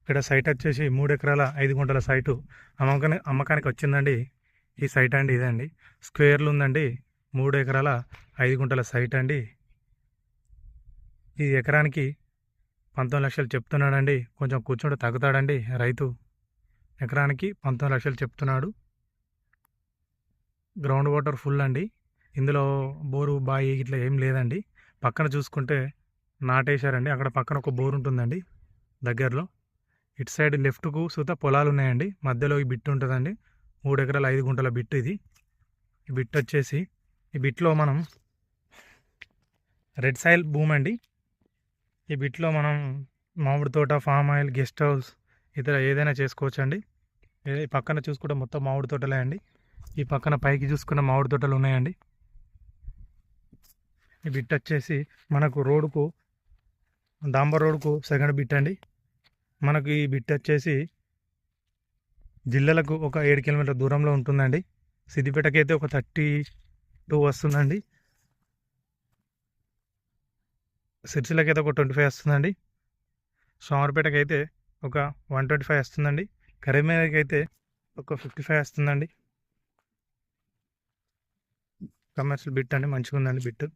ఇక్కడ సైట్ వచ్చేసి 3 ఎకరాల 5 గుంటల సైటు అమ్మకానికి వచ్చిందండి. ఈ సైట్ అండి ఇదండి. స్క్వేర్లు ఉందండి. 3 ఎకరాల 5 గుంటల సైట్ అండి. ఈ ఎకరానికి 19 లక్షలు చెప్తున్నాడండి. కొంచెం కూర్చుంటే తగ్గుతాడండి రైతు. ఎకరానికి 19 లక్షలు చెప్తున్నాడు. గ్రౌండ్ వాటర్ ఫుల్ అండి. ఇందులో బోరు బాయి ఇట్లా ఏం లేదండి. పక్కన చూసుకుంటే నాటేశారండి. అక్కడ పక్కన ఒక బోరు ఉంటుందండి దగ్గరలో. ఇటు సైడ్ లెఫ్ట్కు సుత పొలాలు ఉన్నాయండి. మధ్యలో ఈ బిట్ ఉంటుందండి. 3 ఎకరాల 5 గుంటల బిట్ ఇది. ఈ బిట్ వచ్చేసి ఈ బిట్లో మనం రెడ్ సాయిల్ భూమి అండి. ఈ బిట్లో మనం మామిడి తోట, ఫామ్ ఆయిల్, గెస్ట్ హౌస్ ఇతర ఏదైనా చేసుకోవచ్చు అండి. ఈ పక్కన చూసుకుంటే మొత్తం మామిడి తోటలే అండి. ఈ పక్కన పైకి చూసుకున్న మామిడి తోటలు ఉన్నాయండి. ఈ బిట్ వచ్చేసి మనకు రోడ్డుకు డాంబర్ రోడ్డుకు సెకండ్ బిట్ అండి. మనకు ఈ బిట్ వచ్చేసి జిల్లాలకు ఒక 7 కిలోమీటర్ల దూరంలో ఉంటుందండి. సిద్దిపేటకి అయితే ఒక 32 వస్తుందండి. సిరిసిల్లకి అయితే ఒక 25 వస్తుందండి. సోమవారపేటకి అయితే ఒక 125 వస్తుందండి. కరీంనగర్కి అయితే ఒక 55 వస్తుందండి. కమర్షియల్ బిట్ అండి, మంచిగా ఉందండి బిట్.